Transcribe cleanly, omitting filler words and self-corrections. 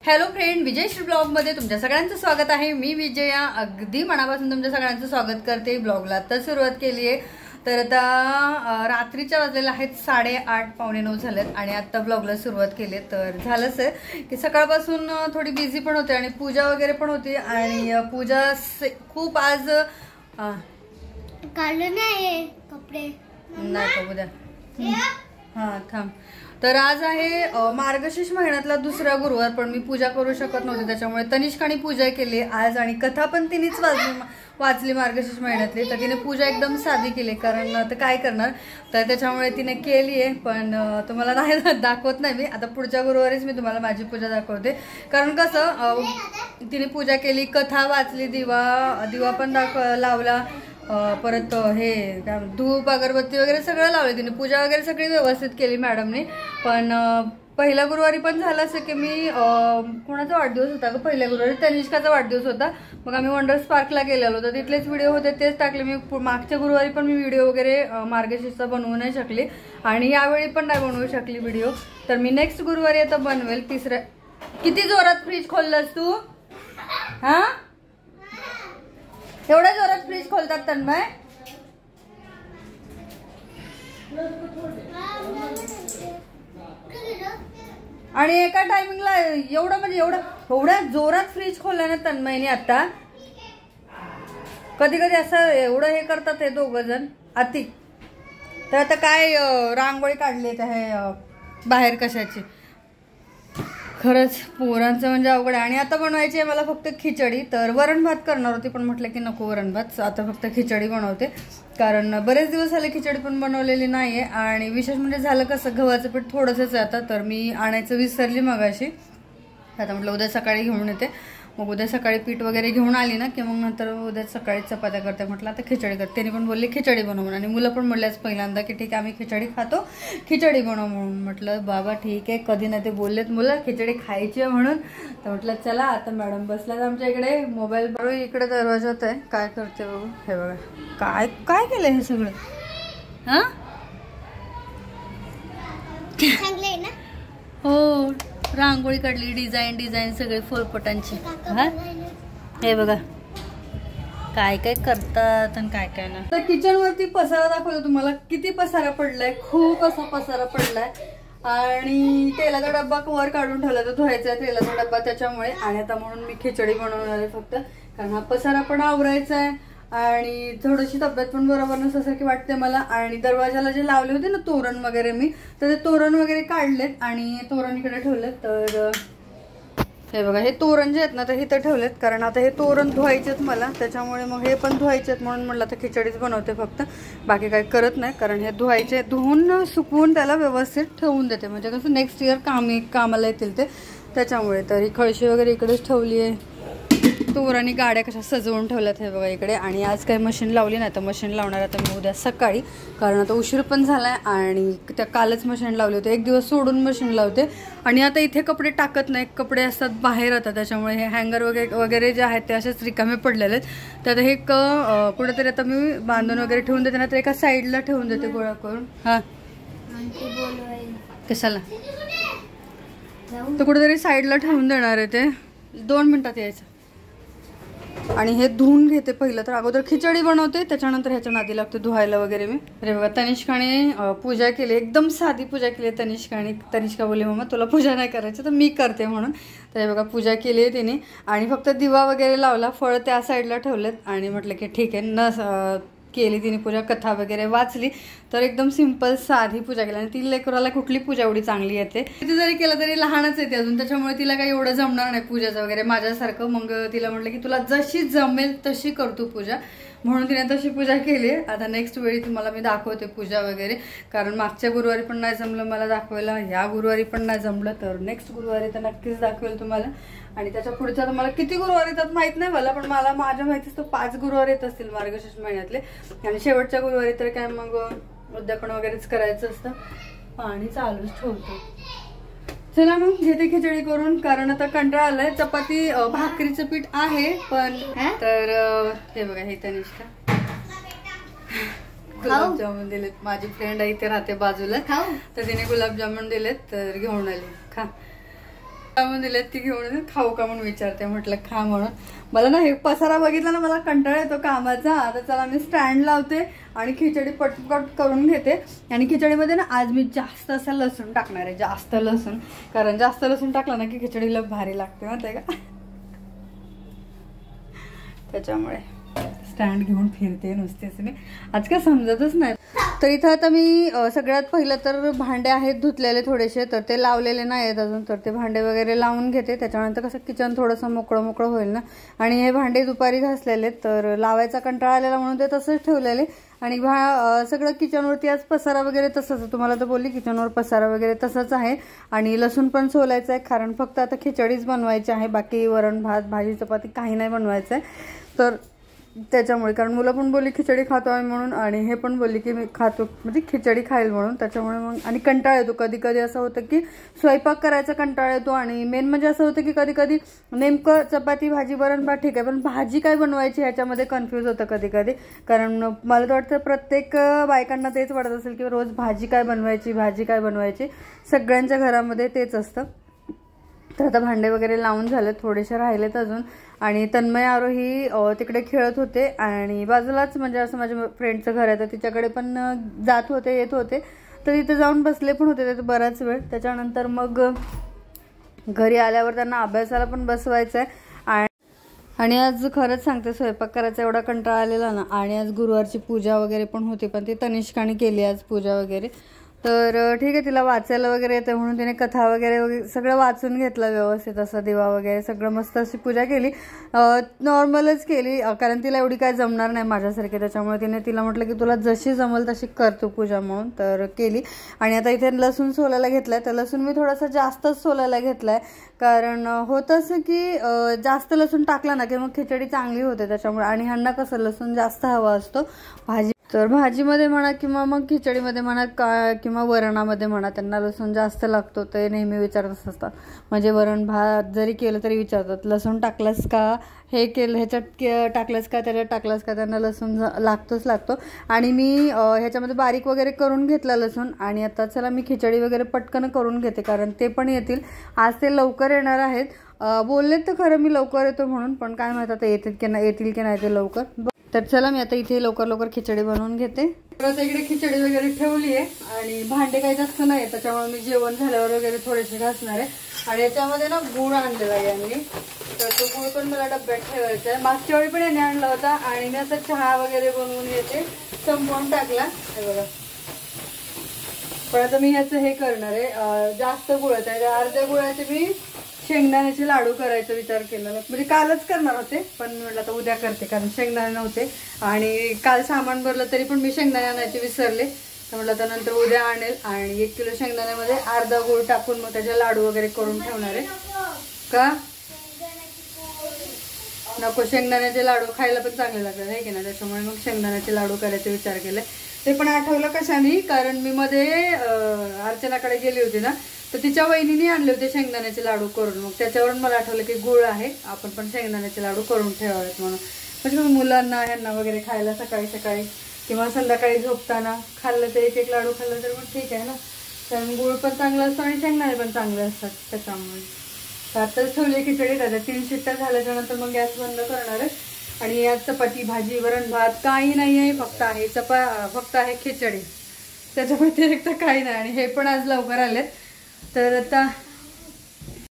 Hello friend, विजयश्री blog मध्ये तुमच्या सगळ्यांचं स्वागत आहे। मी विजया अगदी मनापासून तुमच्या सगळ्यांचं स्वागत करते। ब्लॉगला आता सुरुवात केली आहे। तर आता रात्रीच्या वाजलेल्या आहेत 8:30 पावणे 9 झालेत आणि आता ब्लॉगला सुरुवात केली। तर झालंच आहे की सकाळपासून थोडी बिझी पण होते आणि पूजा वगैरे पण होती आणि पूजा खूप आज काढलं नाही कपडे नाही का उद्या हां थांब। तर आज आहे मार्गशीर्ष महिन्यातला दुसरा गुरुवार, पण मी पूजा करू शकत नव्हते त्याच्यामुळे तनिष्काने पूजा केली आज आणि कथा पण तिनेच वाचली मार्गशीर्ष महिन्यातली। तर तिने पूजा एकदम साधी केली कारण आता काय करणार, तर त्याच्यामुळे तिने केली आहे। पण तुम्हाला नाही दाखवत नाही मी, आता पुढच्या गुरुवारीच मी तुम्हाला माझी पूजा दाखवते। कारण कसं तिने पूजा केली, कथा वाचली, दिवा पण लावला, परत हे काय धूप अगरबत्ती वगैरे सगळं लावलं तिने, पूजा वगैरे सगळी व्यवस्थित केली मॅडमने। पण पहिल्या गुरुवारी पण झालं असं की मी कोणाचा वाढदिवस होता का, पहिल्या गुरुवारी तनिष्काचा वाढदिवस होता, मग आम्ही वंडर्स पार्कला गेलेलो तर तिथलेच व्हिडिओ होते तेच टाकले मी। मागच्या गुरुवारी पण मी व्हिडिओ वगैरे मार्गशीर्षचा बनवू नाही शकले आणि यावेळी पण नाही बनवू शकली व्हिडिओ। तर मी नेक्स्ट गुरुवारी आता बनवेल। तिसऱ्या किती जोरात फ्रीज खोललंस तू? हा एवढ्या जोरात फ्रीज खोलतात तन्मय? आणि एका टायमिंगला एवढं म्हणजे एवढ्या जोरात फ्रीज खोलला ना तन्मयने आता। कधी कधी असं एवढं हे करतात हे दोघ जण अति। तर आता काय रांगोळी काढली आहे बाहेर कशाची, खरंच पोरांचं म्हणजे अवघड आहे। आणि आता बनवायची आहे मला फक्त खिचडी, तर वरण भात करणार होती पण म्हटलं की नको वरण भात, आता फक्त खिचडी बनवते कारण बरेच दिवस झाले खिचडी पण बनवलेली नाहीये। आणि विशेष म्हणजे झालं कसं, गव्हाचं पीठ थोडंसंच आहे आता, तर मी आणायचं विसरली मगाशी। आता म्हटलं उद्या सकाळी घेऊन येते, मग उद्या सकाळी पीठ वगैरे घेऊन आली ना की मग नंतर उद्या सकाळी चपात्या करते। म्हटलं आता खिचडी करते, त्यांनी पण बोलले खिचडी बनवून, आणि मुलं पण म्हणल्याच पहिल्यांदा की ठीक आहे आम्ही खिचडी खातो, खिचडी बनव म्हणून। म्हटलं बाबा ठीक आहे, कधी ना ते बोललेत मुलं खिचडी खायची आहे म्हणून। तर म्हटलं चला आता मॅडम बसल्यात आमच्या इकडे, मोबाईल बरोबर इकडे दरवाजात आहे, काय करते बघू। हे बघा काय काय केलं हे सगळं, हा चांगले ना हो। रांगोळी काढली, डिझाईन सगळे फुलपटांची। हा हे बघा काय काय करतात आणि काय काय ना। तर किचन वरती पसारा दाखवला तुम्हाला, किती पसारा पडलाय, खूप असा पसारा पडलाय। आणि तेलाचा डब्बा वर काढून ठेवला, तर धुवायचा तेलाचा डब्बा त्याच्यामुळे। आणि आता म्हणून मी खिचडी बनवणार आहे फक्त, कारण हा पसारा पण आवरायचा आहे आणि थोडीशी तब्येत पण बरोबर नसल्यासारखी वाटते मला। आणि दरवाजाला जे लावले होते ना तोरण वगैरे मी, तर ते तोरण वगैरे काढलेत आणि तोरण इकडे ठेवलेत। तर हे बघा हे तोरण जे आहेत ना तर इथं ठेवलेत, कारण आता हे तोरण धुवायचेत मला, त्याच्यामुळे मग हे पण धुवायचेत म्हणून म्हटलं तर खिचडीच बनवते फक्त, बाकी काही करत नाही। कारण हे धुवायचे, धुवून सुकवून त्याला व्यवस्थित ठेवून देते, म्हणजे कसं नेक्स्ट इयर कामाला येतील ते, त्याच्यामुळे। तर ही कळशी वगैरे इकडेच ठेवली आहे, तोरांनी गाड्या कशा सजवून ठेवल्यात हे बघा इकडे। आणि आज काही मशीन लावली नाही, तर मशीन लावणार आता मी उद्या सकाळी, कारण आता उशीर पण झालाय आणि त्या कालच मशीन लावली होती, एक दिवस सोडून मशीन लावते। आणि आता इथे कपडे टाकत नाही, कपडे असतात बाहेर आता, त्याच्यामुळे हे हँगर वगैरे जे आहेत ते असेच रिकामे पडलेले आहेत। तर आता हे कुठेतरी आता मी बांधून वगैरे ठेवून देते ना, तर एका साईडला ठेवून देते गोळा करून। हा कशाला, तर कुठेतरी साईडला ठेवून देणार आहे ते, 2 मिनिटात यायचं। आणि हे धुवून घेते पहिलं, तर अगोदर खिचडी बनवते त्याच्यानंतर ह्याच्या नादी लागते धुवायला वगैरे मी। अरे बघा तनिष्काने पूजा केली, एकदम साधी पूजा केली तनिष्काने। तनिष्का बोलली मम्मा तुला पूजा नाही करायची तर मी करते म्हणून। तर हे बघा पूजा केली आहे तिने आणि फक्त दिवा वगैरे लावला, फळ त्या साईडला ठेवलेत आणि म्हटलं की ठीक आहे न केली तिने पूजा, कथा वगैरे वाचली, तर एकदम सिंपल साधी पूजा केली। आणि ती लेकराला कुठली पूजा एवढी चांगली येते, किती जरी केलं तरी लहानच येते अजून, त्याच्यामुळे तिला काही एवढं जमणार नाही पूजाचं वगैरे माझ्यासारखं। मग तिला म्हटलं की तुला जशी जमेल तशी करतो पूजा, म्हणून तिने तशी पूजा केली। आता नेक्स्ट वेळी तुम्हाला मी दाखवते पूजा वगैरे, कारण मागच्या गुरुवारी पण नाही जमलं मला दाखवायला, या गुरुवारी पण नाही जमलं, तर नेक्स्ट गुरुवारी तर नक्कीच दाखवेल तुम्हाला। आणि त्याच्या पुढच्या तुम्हाला किती गुरुवार येतात माहित नाही मला, पण मला माझ्या माहितीच तो 5 गुरुवार येत असतील मार्गशीर्ष महिन्यातले। आणि शेवटच्या गुरुवारी तर काय मग उद्यापन वगैरेच करायचं असतं, पाणी चालूच ठेवतो। चला मग घेते खिचडी करून, कारण आता कंटाळा आलाय। चपाती भाकरीचं पीठ आहे पण, तर हे बघा हे तनिष्का गुलाबजामुन दिलेत, माझी फ्रेंड आहे इथे राहते बाजूला, तर तिने गुलाबजामुन दिलेत तर घेऊन आली, खा। म्हणून दिलेत ती घेऊन खाऊ का म्हणून विचारते. म्हटलं खा म्हणून. मला ना हे पसारा बघितला ना मला कंटाळा येतो कामाचा. आता चला मी स्टँड लावते आणि खिचडी पटपट करून घेते. आणि खिचडीमध्ये ना आज मी जास्त असं लसूण टाकणार आहे, जास्त लसूण. कारण जास्त लसूण टाकला ना की खिचडीला भारी लागते माहिती आहे का. त्याच्यामुळे स्टँड घेऊन फिरते नुसतेच मी. आज काय समजतच नाही. तर इथं आता मी सगळ्यात पहिलं तर भांडे आहेत धुतलेले थोडेसे, तर ते लावलेले नाही आहेत अजून. तर ते भांडे वगैरे लावून घेते. त्याच्यानंतर कसं किचन थोडंसं मोकळं मोकळं होईल ना. आणि हे भांडे दुपारी घासलेले, तर लावायचा कंटाळा आलेला म्हणून ते तसंच ठेवलेले. आणि सगळं किचनवरती आज पसारा वगैरे तसंच, तुम्हाला तर बोलली किचनवर पसारा वगैरे तसंच आहे. आणि लसूण पण सोलायचं आहे, कारण फक्त आता खिचडीच बनवायची आहे. बाकी वरण भात भाजी चपाती काही नाही बनवायचं आहे. तर त्याच्यामुळे, कारण मुलं पण बोलली खिचडी खातो आहे म्हणून, आणि हे पण बोलली की मी खातो म्हणजे खिचडी खाईल म्हणून. त्याच्यामुळे मग आणि कंटाळा येतो. कधी कधी असं होतं की स्वयंपाक करायचा कंटाळा येतो. आणि मेन म्हणजे असं होतं की कधी कधी नेमकं चपाती भाजी वरण भात ठीक आहे, पण भाजी काय बनवायची ह्याच्यामध्ये कन्फ्यूज होतं कधी कधी. कारण मला तर वाटतं प्रत्येक बायकांना तेच वाटत असेल की रोज भाजी काय बनवायची, भाजी काय बनवायची. सगळ्यांच्या घरामध्ये तेच असतं. तर आता भांडे वगैरे लावून झाले, थोडेसे राहिलेत अजून. आणि तन्मय आरोही तिकडे खेळत होते. आणि बाजूलाच म्हणजे असं माझ्या फ्रेंडचं घर आहे, तर तिच्याकडे पण जात होते येत होते. तर इथे जाऊन बसले पण होते तिथे बराच वेळ. त्याच्यानंतर मग घरी आल्यावर त्यांना अभ्यासाला पण बसवायचं आहे. आणि आज खरंच सांगते स्वयंपाक करायचा एवढा कंटाळा आलेला ना. आणि आज गुरुवारची पूजा वगैरे पण होती, पण ती तनिष्काने केली आज पूजा वगैरे. तर ठीक आहे, तिला वाचायला वगैरे येते म्हणून तिने कथा वगैरे सगळं वाचून घेतलं व्यवस्थित. असं दिवा वगैरे सगळं मस्त अशी पूजा केली. नॉर्मलच केली, कारण तिला एवढी काय जमणार नाही माझ्यासारखी. त्याच्यामुळे तिला म्हटलं की तुला जशी जमल तशी कर तू पूजा म्हणून. तर केली. आणि आता इथे लसूण सोलायला घेतलाय. तर लसूण मी थोडासा जास्तच सोलायला घेतलाय, कारण होतं असं की जास्त लसूण टाकला ना की मग खिचडी चांगली होते. त्याच्यामुळे आणि ह्यांना कसं लसूण जास्त हवा असतो भाजी. तर भाजीमध्ये म्हणा किंवा मग खिचडीमध्ये म्हणा किंवा वरणामध्ये म्हणा, त्यांना लसूण जास्त लागतो. ते नेहमी विचारत असतात. म्हणजे वरण भात जरी केलं तरी विचारतात लसूण टाकलंस का, हे केलं ह्याच्यात टाकलंस का, त्याच्यात टाकलंस का. त्यांना लसूण लागतो. आणि मी ह्याच्यामध्ये बारीक वगैरे करून घेतला लसूण. आणि आता चला मी खिचडी वगैरे पटकन करून घेते, कारण ते पण येतील. आज ते लवकर येणार आहेत. बोललेत तर खरं मी लवकर येतो म्हणून, पण काय माहित आता येतील की नाही ते लवकर. तर चला मी आता इथे लवकर खिचडी बनवून घेते. परत इकडे खिचडी वगैरे ठेवली आहे. आणि भांडे काही जास्त नाही, त्याच्यामुळे मी जेवण झाल्यावर वगैरे थोडेसे घासणार आहे. आणि याच्यामध्ये ना गुळ आणलेला आहे यांनी, तर तो गुळ पण मला डब्यात ठेवायचा आहे. मागच्या वेळी पण याने आणला होता. आणि मी आता चहा वगैरे बनवून घेते, संपवून टाकला हे बघा. पण आता मी ह्याचं हे करणार आहे, जास्त गुळाचं आहे. अर्ध्या गुळाचे मी शेंगदाण्याचे लाडू करायचा विचार केला. म्हणजे कालच करणार होते, पण मी म्हटलं आता उद्या करते, कारण शेंगदाणे नव्हते. आणि काल सामान भरलं तरी पण मी शेंगदाणे आणायचे विसरले. तर म्हटलं तर नंतर उद्या आणेल. आणि 1 किलो शेंगदाण्यामध्ये अर्धा गुळ टाकून मग त्याचे लाडू वगैरे करून ठेवणार आहे. का नको, शेंगदाण्याचे लाडू खायला पण चांगले लागतात आहे की ना. त्याच्यामुळे मग शेंगदाण्याचे लाडू करायचे विचार केले. ते पण आठवलं कशाने, कारण मी मध्ये अर्चनाकडे गेली होती ना, तर तिच्या वहिनीने आणले होते शेंगदाण्याचे लाडू करून. मग त्याच्यावरून मला आठवलं की गुळ आहे, आपण पण शेंगदाण्याचे लाडू करून ठेवावेत म्हणून. म्हणजे मुलांना ह्यांना वगैरे खायला सकाळी सकाळी किंवा संध्याकाळी झोपताना खाल्लं तर एक लाडू खाल्लं तर मग ठीक आहे ना. कारण गुळ पण चांगला असतो आणि शेंगदाणे पण चांगले असतात. त्याच्यामुळे आताच ठेवली खिचडी. त्याच्या 3 शिट्ट्या झाल्याच्या नंतर मग गॅस बंद करणार आहे. आणि यात चपाती भाजी वरण भात काही नाही आहे, फक्त आहे खिचडी. त्याच्या व्यतिरिक्त काही नाही. आणि हे पण आज लवकर आलेत. तर आता